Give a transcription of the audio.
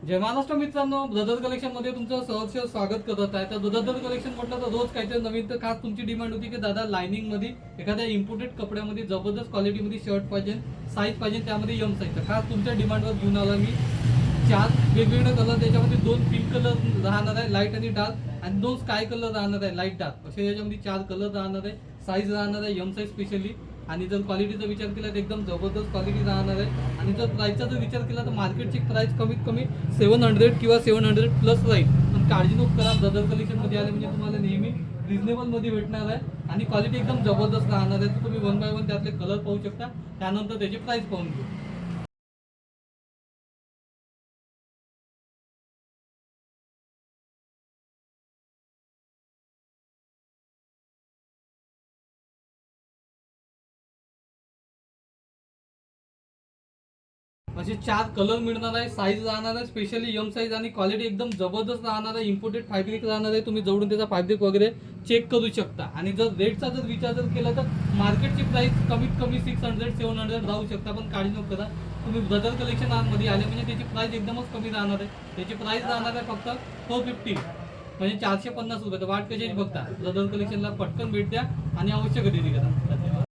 जय महाराष्ट्र मित्रांनो, brother collection मध्ये तुमचं सहर्ष स्वागत करत आहे। तर ब्रदर कलेक्शन म्हटलं तर रोज काहीतरी नवीन। तर खास तुमची डिमांड होती की दादा लाइनिंग मध्ये एखाद्या इम्पोर्टेड कपड्यामध्ये जबरदस्त क्वालिटी मध्ये शर्ट पाहिजे, साईज पाहिजे, त्यामध्ये एम साईज। तर खास तुमच्या डिमांडवर घेऊन आला मी 4 वेगवेगळे कलर, त्याच्यामध्ये 2 पिंक कलर राहणार आहे लाईट आणि डार्क, आणि 2 स्काय कलर राहणार आहे लाईट डार्क, असे याच्यामध्ये 4 कलर राहणार आहे। साईज राहणार आहे एम साईज स्पेशली। आणि जर क्वालिटीचा विचार केला तर एकदम जबरदस्त क्वालिटी राहणार आहे। आणि जर प्राईसचा जर विचार केला तर मार्केटची प्राईस कमीत कमी 700 किंवा 700 प्लस राहील। पण काळजी नको करा, ब्रदर कलेक्शनमध्ये आले म्हणजे तुम्हाला नेहमी रिजनेबलमध्ये भेटणार आहे आणि क्वालिटी एकदम जबरदस्त राहणार आहे। तर तुम्ही 1 बाय 1 त्यातले कलर पाहू शकता, त्यानंतर त्याची प्राईस पाहून घेऊ। असे 4 कलर मिळणार आहे, साईज राहणार आहे स्पेशली एम साईज, आणि क्वालिटी एकदम जबरदस्त राहणार आहे। इम्पोर्टेड फॅब्रिक राहणार आहे, तुम्ही जवळून त्याचा फॅब्रिक वगैरे चेक करू शकता। आणि जर रेटचा जर विचार जर केला तर मार्केटची प्राइस कमीत कमी 600-700 राहू शकता। पण काळजी नको करा, तुम्ही ब्रदर कलेक्शन मध्ये आले म्हणजे त्याची प्राइस एकदमच कमी राहणार आहे। त्याची प्राइस राहणार आहे फक्त 450, म्हणजे 450 रुपये। तर वाट कशाची बघता, ब्रदर कलेक्शनला पटकन भेट द्या आणि अवश्य खरेदी करा।